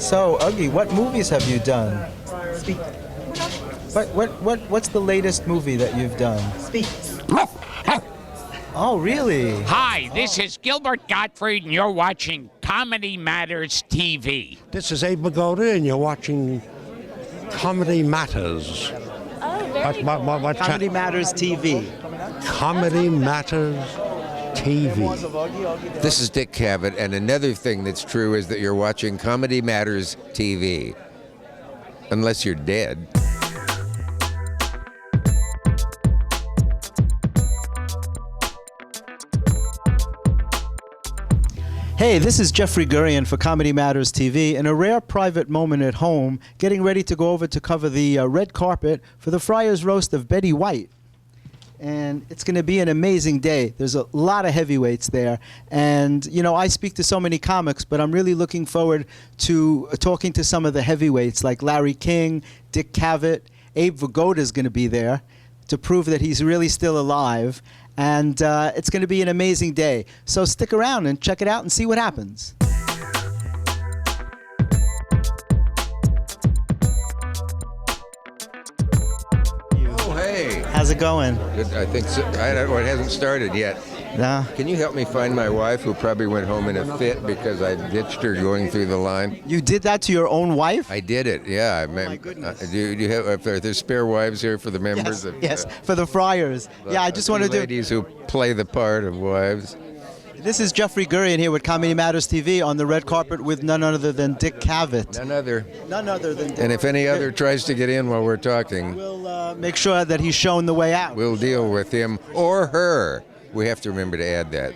So, Uggie, what movies have you done? Speak. What's the latest movie that you've done? Speak. Oh, really? Hi, this is Gilbert Gottfried, and you're watching Comedy Matters TV. This is Abe Vigoda, and you're watching Comedy Matters. What Comedy Matters TV. Comedy Matters TV. This is Dick Cavett, and another thing that's true is that you're watching Comedy Matters TV. Unless you're dead. Hey, this is Jeffrey Gurian for Comedy Matters TV. In a rare private moment at home, getting ready to go over to cover the red carpet for the Friars roast of Betty White. And it's going to be an amazing day. There's a lot of heavyweights there. And, you know, I speak to so many comics, but I'm really looking forward to talking to some of the heavyweights like Larry King, Dick Cavett. Abe Vigoda is going to be there to prove that he's really still alive. And it's going to be an amazing day. So stick around and check it out and see what happens. Oh, hey. How's it going? Good, I think so. I don't know, it hasn't started yet. No. Can you help me find my wife, who probably went home in a fit because I ditched her going through the line? You did that to your own wife? I did it, yeah. Oh my goodness. Do you have, are there spare wives here for the members? Yes, for the Friars. Yeah, I just want to do... ladies who play the part of wives. This is Jeffrey Gurian here with Comedy Matters TV on the red carpet with none other than Dick Cavett. None other. None other than Dick. And if any other tries to get in while we're talking, We'll make sure that he's shown the way out. we'll deal with him or her. We have to remember to add that.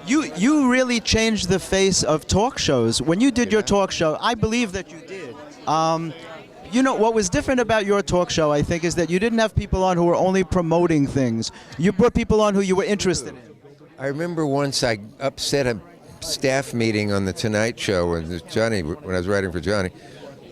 You really changed the face of talk shows. When you did your talk show, I believe that you did. You know, what was different about your talk show, I think, is that you didn't have people on who were only promoting things. You brought people on who you were interested in. I remember once I upset a staff meeting on The Tonight Show when I was writing for Johnny,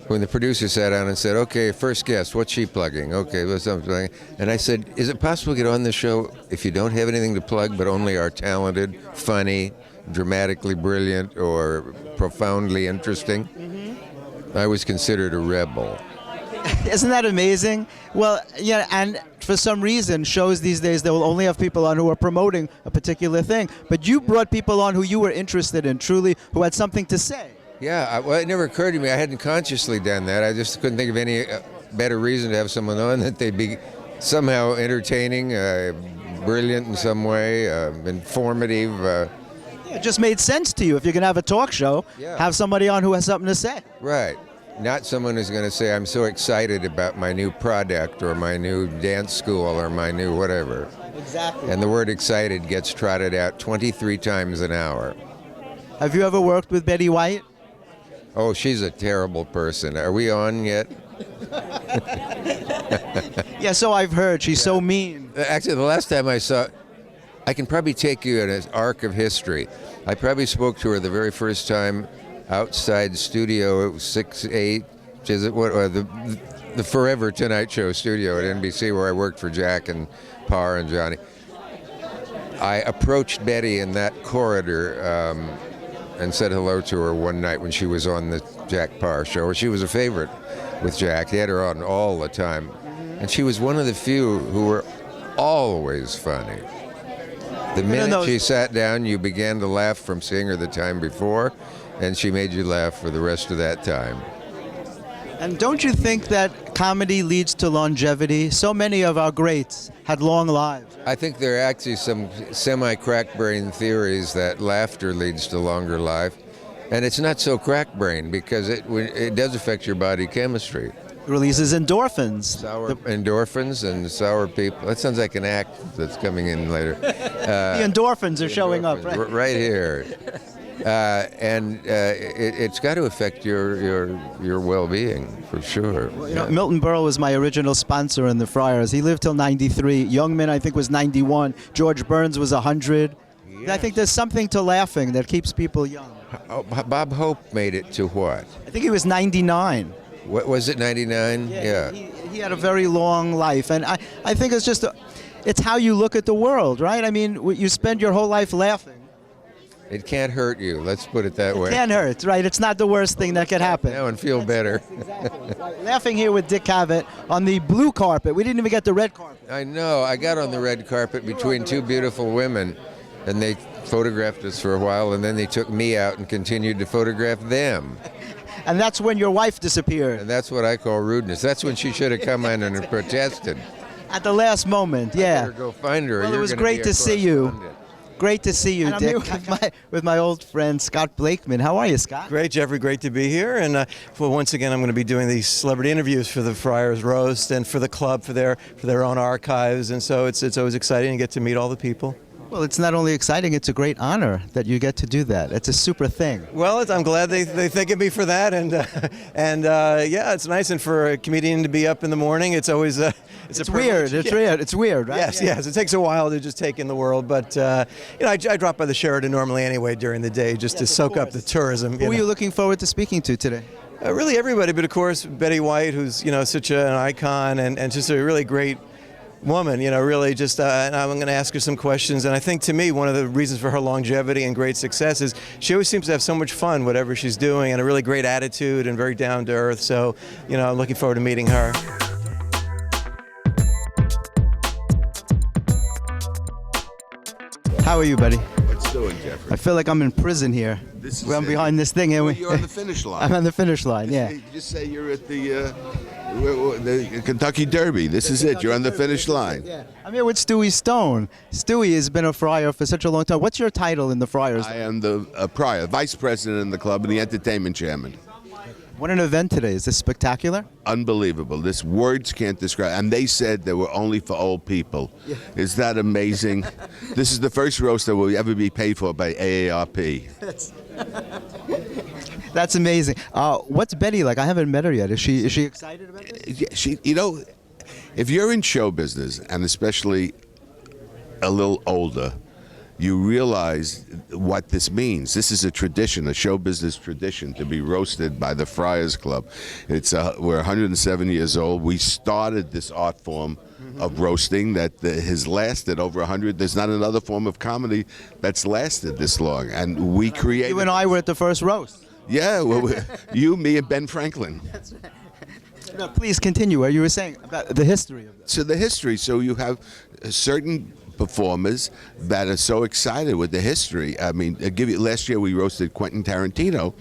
when the producer sat down and said, okay, first guest, what's she plugging? Okay, what's something plugging? And I said, is it possible to get on the show if you don't have anything to plug but only are talented, funny, dramatically brilliant, or profoundly interesting? Mm-hmm. I was considered a rebel. Isn't that amazing? Well, yeah, and for some reason, shows these days, they will only have people on who are promoting a particular thing. But you brought people on who you were interested in, truly, who had something to say. Yeah, well, it never occurred to me. I hadn't consciously done that. I just couldn't think of any better reason to have someone on that they'd be somehow entertaining, brilliant in some way, informative. Yeah, it just made sense to you. If you're going to have a talk show, have somebody on who has something to say. Right. Not someone who's going to say, I'm so excited about my new product or my new dance school or my new whatever. Exactly. And the word excited gets trotted out 23 times an hour. Have you ever worked with Betty White? Oh, she's a terrible person. Are we on yet? Yeah, so I've heard. She's so mean. Actually, the last time I saw, I can probably take you in an arc of history. I probably spoke to her the very first time outside studio 6-8, which is the Forever Tonight Show studio at NBC, where I worked for Jack and Parr and Johnny. I approached Betty in that corridor and said hello to her one night when she was on the Jack Parr show. She was a favorite with Jack. He had her on all the time. And she was one of the few who were always funny. The minute she sat down, you began to laugh from seeing her the time before, and she made you laugh for the rest of that time. And don't you think that comedy leads to longevity? So many of our greats had long lives. I think there are actually some semi-crack-brain theories that laughter leads to longer life. And it's not so crack-brain because it does affect your body chemistry. It releases endorphins. Endorphins and sour people. That sounds like an act that's coming in later. The endorphins are showing up, right? Right here. It's got to affect your well-being for sure. Well, you know, Milton Berle was my original sponsor in the Friars. He lived till 93. Youngman, I think, was 91. George Burns was 100. Yes. I think there's something to laughing that keeps people young. Bob Hope made it to what? I think he was 99. What was it, 99? Yeah. He had a very long life, and I think it's just it's how you look at the world, right? I mean, you spend your whole life laughing. It can't hurt you. Let's put it that way. Can't hurt, right? It's not the worst thing that could happen. Now and feel better. Exactly. Laughing here with Dick Cavett on the blue carpet. We didn't even get the red carpet. I know. I got on the red carpet between two beautiful women, and they photographed us for a while, and then they took me out and continued to photograph them. And that's when your wife disappeared. And that's what I call rudeness. That's when she should have come in and protested. At the last moment, yeah. Better go find her. Well, You're it was gonna great be a to see you. correspondent. Great to see you, And I'm Dick. here with my old friend Scott Blakeman. How are you, Scott? Great, Jeffrey. Great to be here. And once again, I'm going to be doing these celebrity interviews for the Friars Roast and for the club for their own archives. And so it's always exciting to get to meet all the people. Well, it's not only exciting, it's a great honor that you get to do that. It's a super thing. Well, I'm glad they think of me for that. And yeah, it's nice. And for a comedian to be up in the morning, it's always It's weird. It's weird. It's weird, right? Yes. It takes a while to just take in the world, but I drop by the Sheraton normally anyway during the day just to soak up the tourism. Who are you looking forward to speaking to today? Really everybody, but of course Betty White, who's such an icon and just a really great woman. Really just. And I'm going to ask her some questions, and I think to me one of the reasons for her longevity and great success is she always seems to have so much fun whatever she's doing, and a really great attitude and very down to earth. So I'm looking forward to meeting her. How are you, buddy? What's doing, Jeffrey? I feel like I'm in prison here. This is I'm it. behind this thing. Well, you're on the finish line. I'm on the finish line, yeah. Just say you're at the Kentucky Derby. This is it. You're on the finish line. Yeah. I'm here with Stewie Stone. Stewie has been a Friar for such a long time. What's your title in the Friars? I am the Prior, Vice President in the club and the Entertainment Chairman. What an event today. Is this spectacular? Unbelievable. This words can't describe. And they said they were only for old people. Yeah. Is that amazing? This is the first roast that will ever be paid for by AARP. That's amazing. What's Betty like? I haven't met her yet. Is she excited about this? Yeah, if you're in show business, and especially a little older, you realize what this means. This is a tradition, a show business tradition, to be roasted by the Friars Club. We're 107 years old. We started this art form of roasting that has lasted over 100. There's not another form of comedy that's lasted this long. And we created... You and I were at the first roast. Yeah, well, you, me, and Ben Franklin. That's right. No, please continue what you were saying about the history of this. So the history, so you have certain performers that are so excited with the history. I mean, last year we roasted Quentin Tarantino,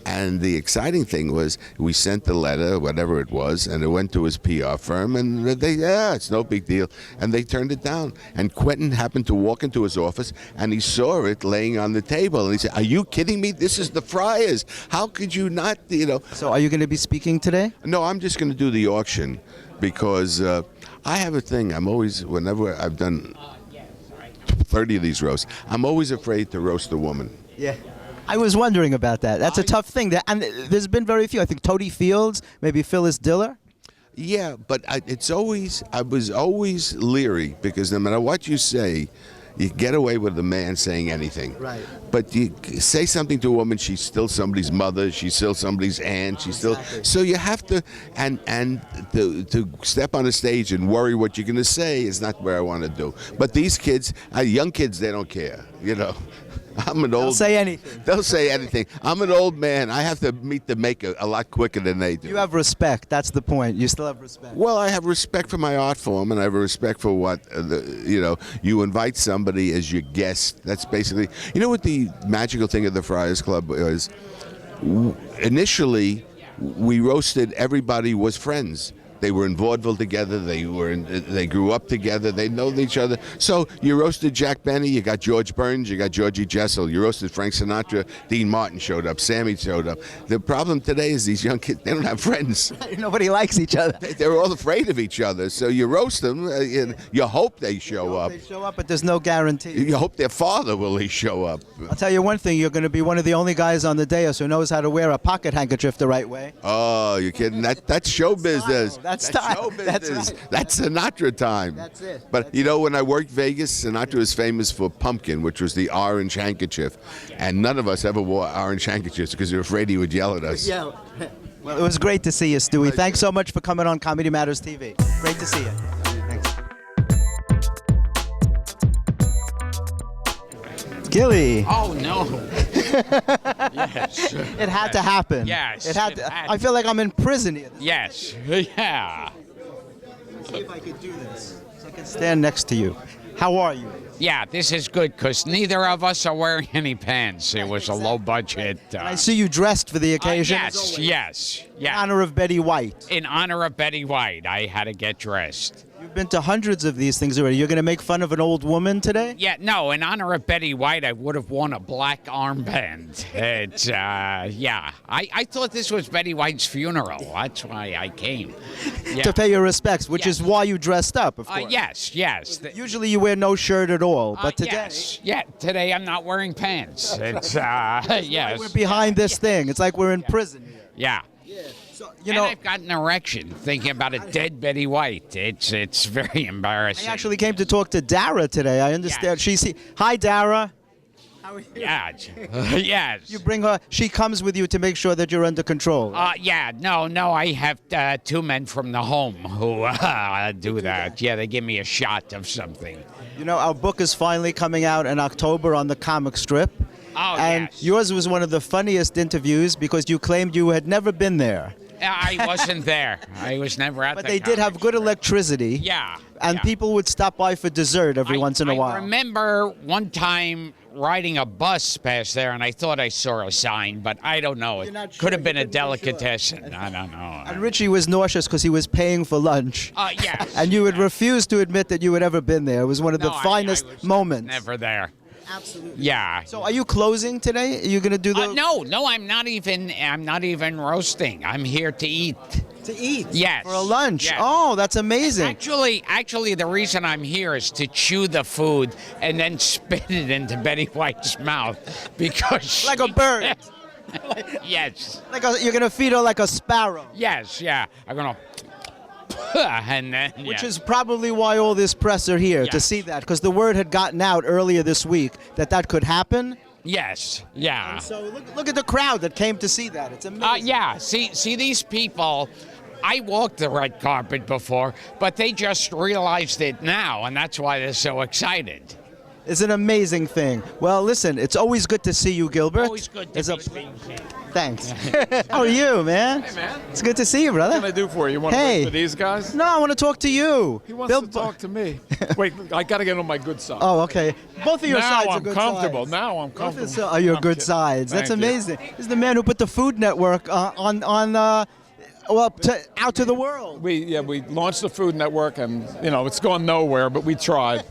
and the exciting thing was we sent the letter, whatever it was, and it went to his PR firm, and it's no big deal, and they turned it down. And Quentin happened to walk into his office, and he saw it laying on the table, and he said, "Are you kidding me? This is the Friars. How could you not, So are you going to be speaking today? No, I'm just going to do the auction, because I have a thing. Whenever I've done 30 of these roasts, I'm always afraid to roast a woman. Yeah. I was wondering about that. That's a tough thing. And there's been very few. I think Toady Fields, maybe Phyllis Diller. Yeah, but I was always leery, because no matter what you say, you get away with a man saying anything. Right. But you say something to a woman, she's still somebody's mother, she's still somebody's aunt, she's still... So you have to... And to step on a stage and worry what you're going to say is not what I want to do. But these kids, young kids, they don't care, I'm an old... They'll say anything. They'll say anything. I'm an old man. I have to meet the maker a lot quicker than they do. You have respect. That's the point. You still have respect. Well, I have respect for my art form, and I have respect for what, you invite somebody as your guest. That's basically... You know what the magical thing of the Friars Club is? Initially, we roasted, everybody was friends. They were in vaudeville together. They grew up together. They know each other. So you roasted Jack Benny. You got George Burns. You got Georgie Jessel. You roasted Frank Sinatra. Dean Martin showed up. Sammy showed up. The problem today is these young kids, they don't have friends. Nobody likes each other. They're all afraid of each other. So you roast them. You hope they show up. They show up, but there's no guarantee. You hope their father will show up. I'll tell you one thing. You're going to be one of the only guys on the dais who knows how to wear a pocket handkerchief the right way. Oh, you're kidding? That's show business. That's style. Show business. That's right. That's Sinatra time. That's it. But when I worked Vegas, Sinatra was famous for Pumpkin, which was the orange handkerchief, and none of us ever wore orange handkerchiefs because we were afraid he would yell at us. Yeah. Well, it was great to see you, Stewie. Thanks so much for coming on Comedy Matters TV. Great to see you. Thanks. Gilly. Oh, no. Yes. It had to happen. Yes, It had it to. had I feel like I'm in prison here. Yes. Yeah. Let's see if I could do this. So I can stand next to you. How are you? Yeah, this is good because neither of us are wearing any pants. It was a low budget. I see you dressed for the occasion. Yes, yes, In yeah. honor of Betty White. In honor of Betty White, I had to get dressed. You've been to hundreds of these things already. You're going to make fun of an old woman today? Yeah, no, in honor of Betty White, I would have worn a black armband. It's, yeah. I thought this was Betty White's funeral. That's why I came. Yeah. To pay your respects, which is Yes. why you dressed up, of course. Yes, yes. Usually you wear no shirt at all, but today Yes, yeah, today I'm not wearing pants. It's, yes. we're behind this thing. It's like we're in prison here. Yeah. So, And I've got an erection thinking about a dead Betty White. It's very I embarrassing. actually came to talk to Dara today. I understand. Yes. Hi, Dara. Yeah. Yes. You bring her. She comes with you to make sure that you're under control. Yeah, no, I have two men from the home who do that. Yeah, they give me a shot of something. You know, our book is finally coming out in October on the comic strip. Oh, and yes. yours was one of the funniest interviews because you claimed you had never been there. I wasn't there. I was never at But the they did have comic good strip. electricity. Yeah. And yeah. people would stop by for dessert every once in a while. I remember one time riding a bus past there, and I thought I saw a sign, but I don't know. You're It not sure? could have You been a couldn't be sure? delicatessen. I don't know. And Richie was nauseous because he was paying for lunch. Yes. And you would refuse to admit that you had ever been there. It was one of the No, I finest was moments. Never there. Absolutely. Yeah. So are you closing today? Are you going to do the... No, I'm not even roasting. I'm here to eat. To eat? Yes. For a lunch? Yes. Oh, that's amazing. Actually, the reason I'm here is to chew the food and then spit it into Betty White's mouth because Like a bird. Yes. You're going to feed her like a sparrow. Yes. Yeah. I'm gonna. And then. Which yeah. is probably why all this press are here, to Yes. see that. Because the word had gotten out earlier this week that could happen. Yes. Yeah. So look at the crowd that came to see that. It's amazing. Yeah. See these people. I walked the red carpet before, but they just realized it now, and that's why they're so excited. It's an amazing thing. Well, listen, it's always good to see you, Gilbert. Always good to It's a be seen. Thanks. How are you, man? Hey, man. It's good to see you, brother. What can I do for you? You want to Hey. wait for these guys? No, I want to talk to you. He wants to talk to me. Wait, I got to get on my good side. Oh, okay. Both of your now sides are I'm good comfortable. sides. Now I'm Both of comfortable. are your I'm good kidding. sides. That's Thank you. amazing. He's the man who put the Food Network out to the world. We launched the Food Network, and it's gone nowhere, but we tried.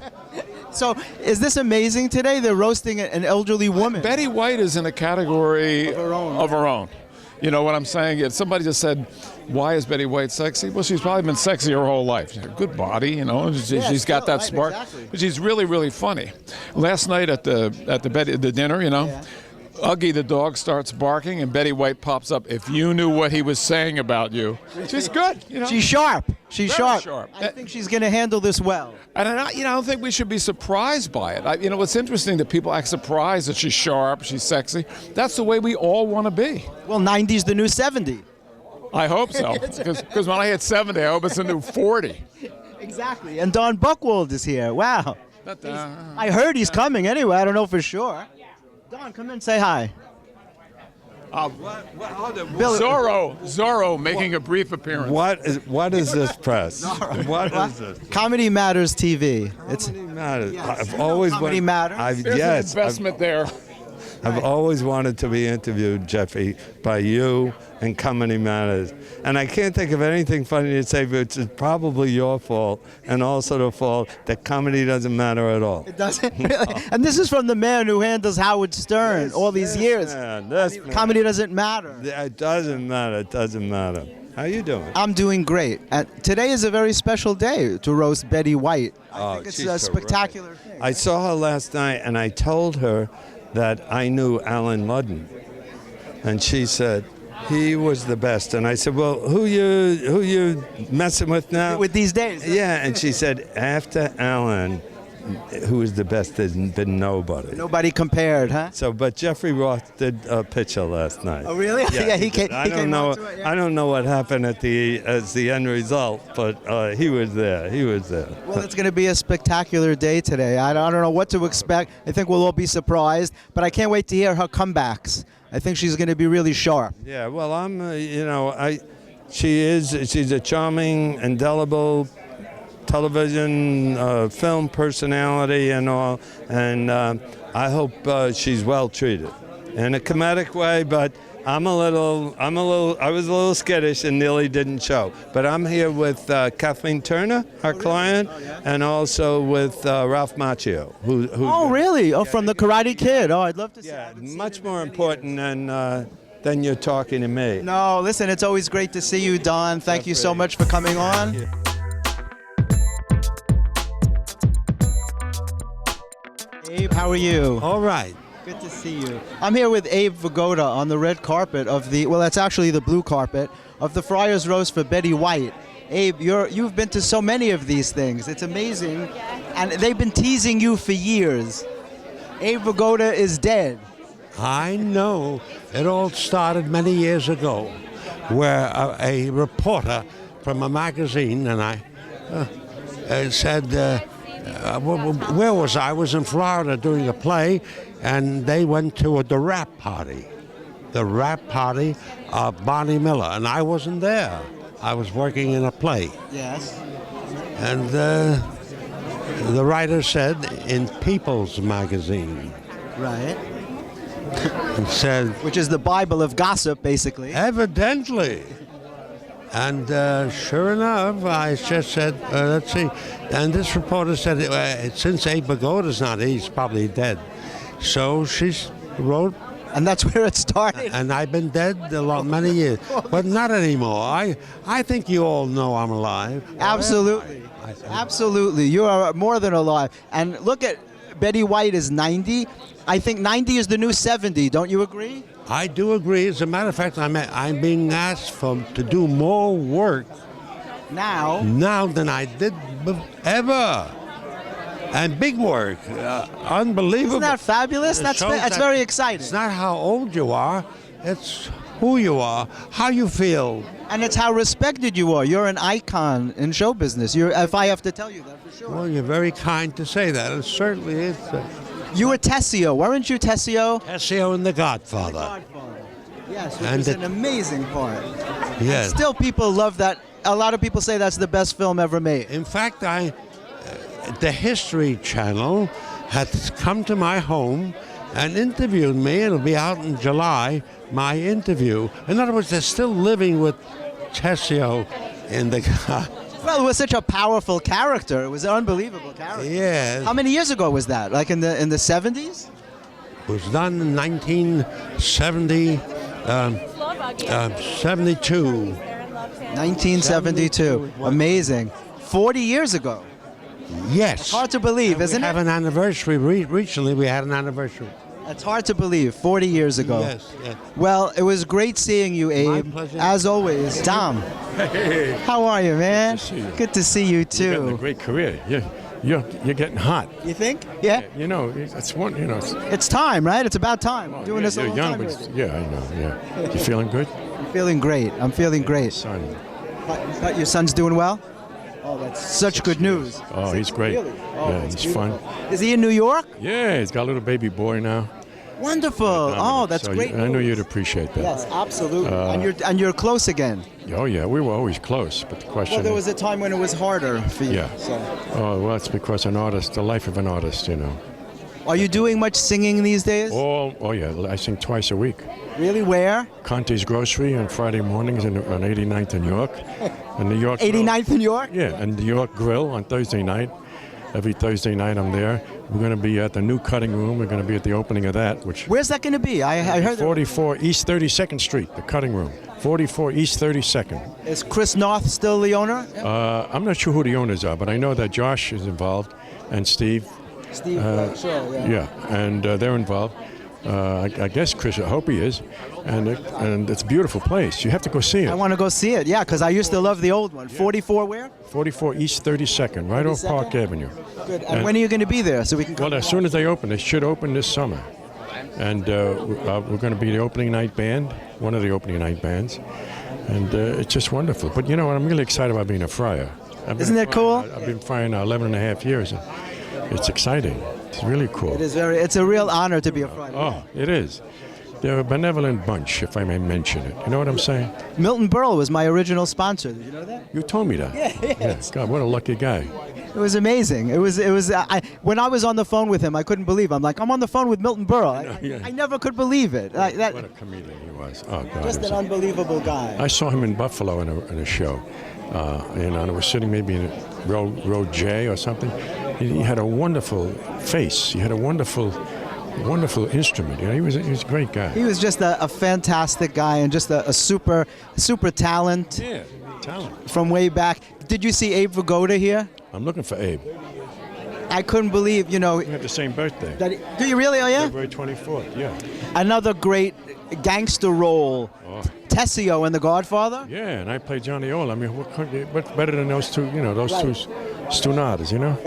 So, is this amazing today? They're roasting an elderly woman. Betty White is in a category of her own. You know what I'm saying? Somebody just said, "Why is Betty White sexy?" Well, she's probably been sexy her whole life. She's got a good body, she's got that right, spark, exactly. but she's really, really funny. Last night at the dinner, Uggie the dog starts barking, and Betty White pops up. If you knew what he was saying about you, she's good. She's sharp. She's Very sharp. sharp. I think she's going to handle this well. And I don't think we should be surprised by it. It's interesting that people act surprised that she's sharp, she's sexy. That's the way we all want to be. Well, 90's the new 70. I hope so, because when I hit 70, I hope it's a new 40. Exactly. And Don Buchwald is here. Wow. I heard he's coming anyway. I don't know for sure. Don, come in, say hi. Zorro making a brief appearance. What is this press? What is this? Comedy Matters TV. Comedy Matters. Yes. I've always Comedy Matters? There's an investment there. I've always wanted to be interviewed, Jeffy, by you and Comedy Matters. And I can't think of anything funny to say, but it's probably your fault and also the fault that comedy doesn't matter at all. It doesn't really. And this is from the man who handles Howard Stern all these years. Man, Comedy doesn't matter. It doesn't matter. It doesn't matter. How you doing? I'm doing great. And today is a very special day to roast Betty White. I think it's she's a terrific. spectacular thing. I saw her last night, and I told her that I knew Alan Ludden, and she said he was the best. And I said, "Well, who you messing with now?" With these days. Yeah, and she said, "After Alan, who is the best has been nobody. Nobody compared, huh? So, but Jeffrey Roth did a picture last night. Oh, really? Yeah, he came. I don't know. I don't know what happened as the end result, but he was there. He was there. Well, it's going to be a spectacular day today. I don't know what to expect. I think we'll all be surprised, but I can't wait to hear her comebacks. I think she's going to be really sharp. Yeah. Well, she's a charming, indelible television, film personality and all, and I hope she's well treated in a comedic way. But I was a little skittish and nearly didn't show. But I'm here with Kathleen Turner, our client, and also with Ralph Macchio. Who's really? Oh, from the Karate Kid. Oh, I'd love to see. Yeah, much more important than you're talking to me. No, listen, it's always great to see you, Don. Thank you so much for coming on. Abe, how are you? All right. Good to see you. I'm here with Abe Vigoda on the red carpet of that's actually the blue carpet of the Friars roast for Betty White. Abe, you've been to so many of these things. It's amazing. And they've been teasing you for years. Abe Vigoda is dead. I know. It all started many years ago, where a reporter from a magazine, and I said, where was I? I was in Florida doing a play, and they went to the rap party of Barney Miller, and I wasn't there. I was working in a play. Yes. And the writer said, in People's Magazine. Right. And said, which is the Bible of gossip, basically. Evidently. And sure enough, I just said, let's see. And this reporter said, since Abe Vigoda's not, he's probably dead. So she wrote. And that's where it started. And I've been dead many years, but not anymore. I think you all know I'm alive. Absolutely. Absolutely. You are more than alive. And look at Betty White is 90. I think 90 is the new 70. Don't you agree? I do agree. As a matter of fact, I'm being asked to do more work now than I did ever. And big work. Unbelievable. Isn't that fabulous? That's very exciting. It's not how old you are. It's who you are, how you feel. And it's how respected you are. You're an icon in show business. If I have to tell you that, for sure. Well, you're very kind to say that. It certainly is. You were Tessio, weren't you, Tessio? Tessio in The Godfather. The Godfather. Yes, which was an amazing part. Yes. And still, people love that. A lot of people say that's the best film ever made. In fact, the History Channel had come to my home and interviewed me. It'll be out in July, my interview. In other words, they're still living with Tessio in The Godfather. Well, it was such a powerful character. It was an unbelievable character. Yeah. How many years ago was that? Like in the 70s? It was done in 1970, 72. 1972. Amazing. 40 years ago. Yes. It's hard to believe, isn't it? We have an anniversary. Recently, we had an anniversary. It's hard to believe. 40 years ago. Yes. Well, it was great seeing you, Abe. My pleasure. As always. Tom. Hey. How are you, man? Good to see you. Good to see you, too. You're getting a great career. You're getting hot. You think? Yeah. You know, it's one. You know. It's time, right? It's about time. Oh, Doing this a you're long young, time but already. yeah, I know. Yeah. You feeling good? I'm feeling great. I'm feeling great. Son. But your son's doing well? Oh, that's such good news. Oh, he's great. Really? Oh, Yeah, that's he's fun. Is he in New York? Yeah, he's got a little baby boy now. Wonderful. Oh, that's So great. I knew news. you'd appreciate that. Yes, absolutely. And you're close again. Oh yeah, we were always close, but the question. Well, there was a time when it was harder for you. Yeah. So. Oh well, it's because an artist, the life of an artist, you know. Are you doing much singing these days? Oh yeah, I sing twice a week. Really? Where? Conti's Grocery on Friday mornings on 89th in York. And New York. 89th in York? Yeah, and New York Grill on Thursday night. Every Thursday night I'm there. We're going to be at the new cutting room. We're going to be at the opening of that, which. Where's that going to be? I heard. 44 East 32nd Street, the cutting room. 44 East 32nd. Is Chris North still the owner? I'm not sure who the owners are, but I know that Josh is involved and Steve. Steve, sure, yeah. Yeah, and they're involved. I guess Chris, I hope he is. And it's a beautiful place. You have to go see it. I want to go see it, yeah, because I used to love the old one. 44 where? 44 East 32nd, right off Park Avenue. Good. And when are you going to be there so we can Well, as soon as they open. They should open this summer. And we're going to be the opening night band, one of the opening night bands. And it's just wonderful. But you know what? I'm really excited about being a Friar. Isn't that cool? I've been Friar now 11 and a half years. And it's exciting. It's really cool. It is it's a real honor to be a Friar. Oh, it is. They're a benevolent bunch, if I may mention it. You know what I'm saying? Milton Berle was my original sponsor. Did you know that? You told me that. Yeah. God, what a lucky guy. It was amazing. It was. When I was on the phone with him, I couldn't believe. I'm like, I'm on the phone with Milton Berle. I never could believe it. What a comedian he was. Oh God. Just an unbelievable guy. I saw him in Buffalo in a show, and I was sitting maybe in row J or something. He had a wonderful face. He had a wonderful instrument. You know, he was a great guy. He was just a fantastic guy and just a super talent. Yeah, talent. From way back. Did you see Abe Vigoda here? I'm looking for Abe. I couldn't believe, you know. We have the same birthday. Do you really? Oh, yeah? February 24th, yeah. Another great gangster role. Oh. Tessio in The Godfather? Yeah, and I played Johnny Old. I mean, what's better than those two, you know, those two stunadas, you know?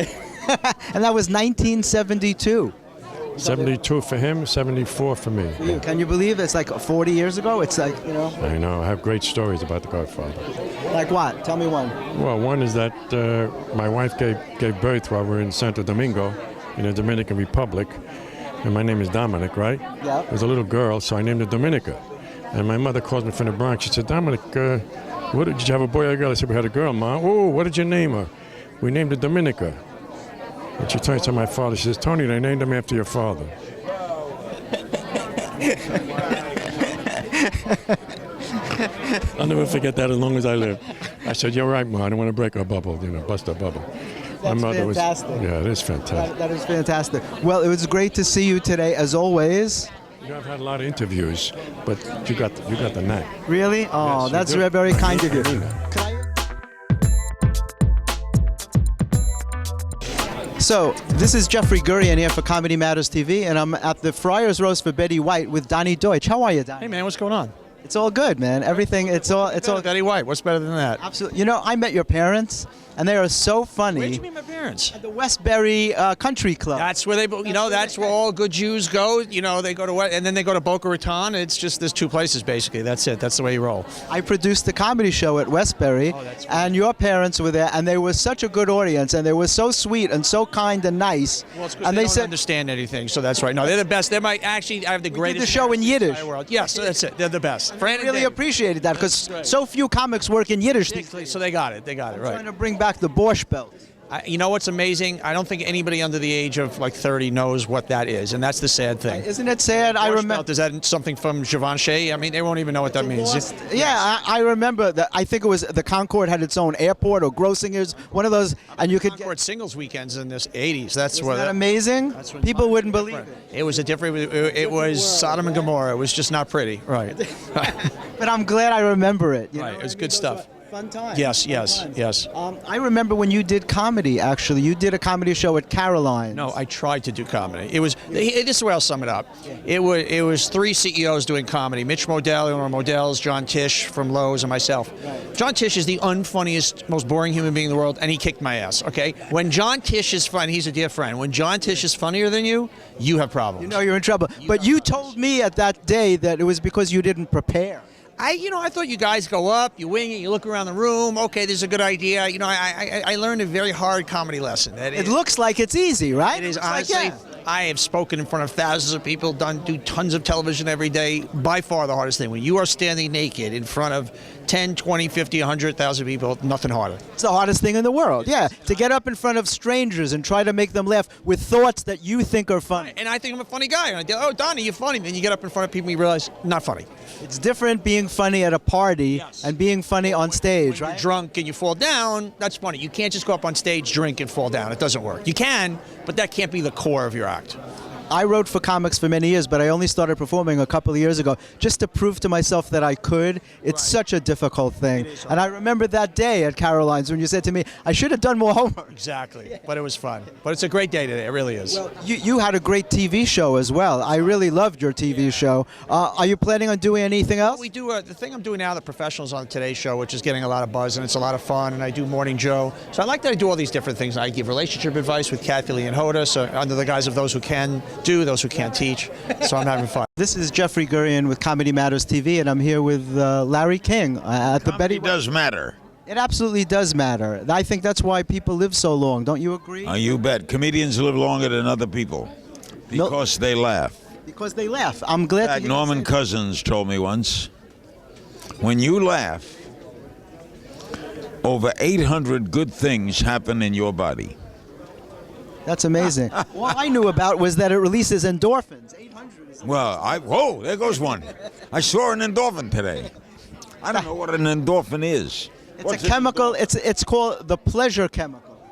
And that was 1972. 72 for him, 74 for me. For you. Can you believe it's like 40 years ago? It's like, you know. I know. I have great stories about The Godfather. Like what? Tell me one. Well, one is that my wife gave birth while we were in Santo Domingo in the Dominican Republic. And my name is Dominic, right? Yeah. There's a little girl, so I named her Dominica. And my mother calls me from the Bronx. She said, Dominic, what did you have a boy or a girl? I said, we had a girl, Mom. Oh, what did you name her? We named her Dominica. And she turns to my father. She says, Tony, they named him after your father. I'll never forget that as long as I live. I said, you're right, Ma. I don't want to break our bubble, you know, bust our bubble. That's fantastic. Yeah, it is fantastic. That is fantastic. Well, it was great to see you today, as always. You know, I've had a lot of interviews, but you got the knack. Really? Oh, Yes, that's you do. very kind of you. So, this is Jeffrey Gurian here for Comedy Matters TV, and I'm at the Friars Roast for Betty White with Donny Deutsch. How are you, Donny? Hey, man, what's going on? It's all good, man. Everything, it's all. Betty White, what's better than that? Absolutely. You know, I met your parents, and they are so funny. Where'd you meet my parents? At the Westbury Country Club. That's where that's where all good Jews go. You know, they go to and then they go to Boca Raton. It's just there's two places basically. That's it. That's the way you roll. I produced the comedy show at Westbury, and your parents were there, and they were such a good audience, and they were so sweet and so kind and nice. Well, it's 'cause and they they don't said, understand anything, so that's right. No, they're the best. They might actually have the greatest. did the show in Yiddish. entire world. Yes, that's it. They're the best. I really appreciated that because so few comics work in Yiddish. So they got it. They got it right. Trying to bring back the Borscht Belt. You know what's amazing? I don't think anybody under the age of like 30 knows what that is, and that's the sad thing. Isn't it sad? I remember. Is that something from Givenchy? I mean, they won't even know what that means. Yeah, I remember that. I think it was the Concord had its own airport or Grossingers, one of those, and you could Concord singles weekends in this 80s. That's Isn't that amazing? People wouldn't believe it. It was a different. It was Sodom and Gomorrah. It was just not pretty, right? But I'm glad I remember it. Right, it was good stuff. Fun time. Yes. I remember when you did comedy, actually. You did a comedy show at Caroline's. No, I tried to do comedy. It was, this is the way I'll sum it up. It was three CEOs doing comedy. Mitch Modell, Eleanor Modell's, John Tisch from Lowe's, and myself. Right. John Tisch is the unfunniest, most boring human being in the world, and he kicked my ass, okay? When John Tisch is funny, he's a dear friend. When John Tisch is funnier than you have problems. You know you're in trouble. But you told me at that day that it was because you didn't prepare. I thought you guys go up, you wing it, you look around the room. Okay, this is a good idea. You know, I learned a very hard comedy lesson. It looks like it's easy, right? It is honestly. I have spoken in front of thousands of people, do tons of television every day. By far the hardest thing. When you are standing naked in front of 10, 20, 50, 100,000 people, nothing harder. It's the hardest thing in the world, yeah. To get up in front of strangers and try to make them laugh with thoughts that you think are funny. And I think I'm a funny guy. And I go, oh, Donny, you're funny. Then you get up in front of people and you realize, not funny. It's different being funny at a party and being funny on stage, when right? You're drunk and you fall down, that's funny. You can't just go up on stage, drink, and fall down. It doesn't work. You can, but that can't be the core of your act. I wrote for comics for many years, but I only started performing a couple of years ago just to prove to myself that I could. It's such a difficult thing. And I remember that day at Caroline's when you said to me, I should have done more homework. Exactly. But it was fun. But it's a great day today. It really is. Well, you had a great TV show as well. I really loved your TV show. Are you planning on doing anything else? We do the thing I'm doing now, the professionals on Today's Show, which is getting a lot of buzz, and it's a lot of fun, and I do Morning Joe. So I like that I do all these different things. I give relationship advice with Kathy Lee and Hoda, so under the guise of those who can do, those who can't teach. So I'm having fun. This is Jeffrey Gurian with Comedy Matters TV, and I'm here with Larry King at the Betty. It does matter. It absolutely does matter. I think that's why people live so long. Don't you agree? You bet. Comedians live longer than other people because they laugh. Because they laugh. I'm glad. In fact, Norman Cousins told me once, when you laugh, over 800 good things happen in your body. That's amazing. All I knew about was that it releases endorphins. 800 is Well, whoa, there goes one. I saw an endorphin today. I don't know what an endorphin is. It's a chemical. It's called the pleasure chemical.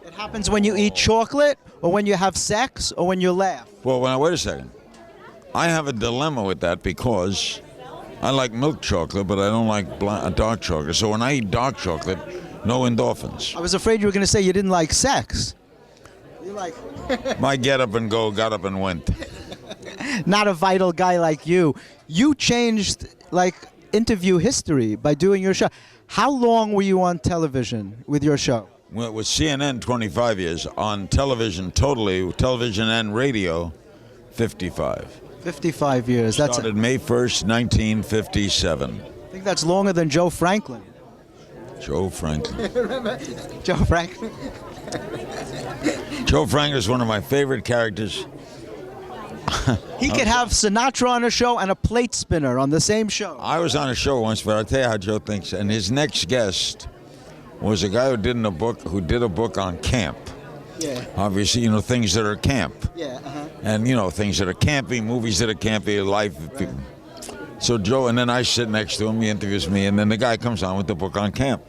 It happens when you eat chocolate, or when you have sex, or when you laugh. Well, wait a second. I have a dilemma with that because I like milk chocolate, but I don't like dark chocolate. So when I eat dark chocolate, no endorphins. I was afraid you were going to say you didn't like sex. You like My get up and go got up and went. not a vital guy like you. You changed interview history by doing your show. How long were you on television with your show? Well, with CNN, 25 years. On television, totally, television and radio, 55. 55 years. Started May 1st, 1957. I think that's longer than Joe Franklin. Joe Franklin. Remember Joe Franklin? Joe Franklin is one of my favorite characters. He could have Sinatra on a show and a plate spinner on the same show. I was on a show once, but I'll tell you how Joe thinks. And his next guest was a guy who did a book on camp. Yeah. Obviously, things that are camp. Yeah. And, things that are campy, movies that are campy, life. Right. So Joe, and then I sit next to him, he interviews me, and then the guy comes on with the book on camp.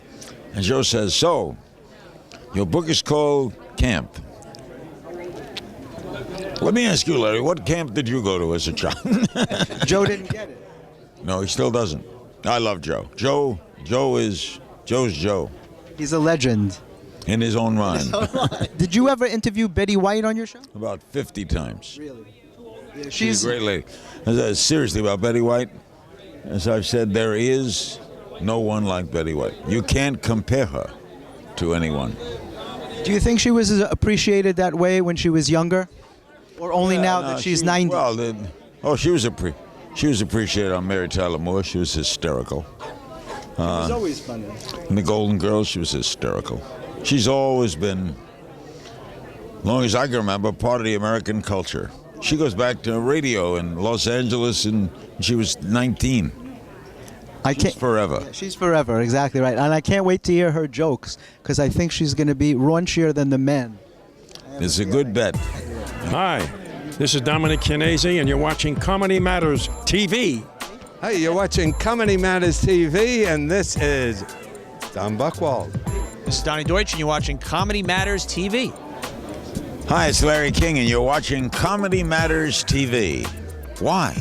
And Joe says, so, your book is called Camp. Let me ask you, Larry, what camp did you go to as a child? Joe didn't get it. No, he still doesn't. I love Joe. Joe's Joe. He's a legend. In his own mind. Did you ever interview Betty White on your show? About 50 times. Really? Yeah, She's a great lady. Seriously, about Betty White, as I've said, there is no one like Betty White. You can't compare her to anyone. Do you think she was appreciated that way when she was younger? Or only now that she's 90? Well, she was appreciated on Mary Tyler Moore. She was hysterical. She was always funny. In The Golden Girls, she was hysterical. She's always been, as long as I can remember, part of the American culture. She goes back to radio in Los Angeles, and she was 19. She's forever. Yeah, she's forever, exactly right. And I can't wait to hear her jokes, because I think she's going to be raunchier than the men. It's a good bet. Hi, this is Dominic Chianese, and you're watching Comedy Matters TV. Hey, you're watching Comedy Matters TV, and this is Don Buchwald. This is Donny Deutsch, and you're watching Comedy Matters TV. Hi, it's Larry King, and you're watching Comedy Matters TV. Why?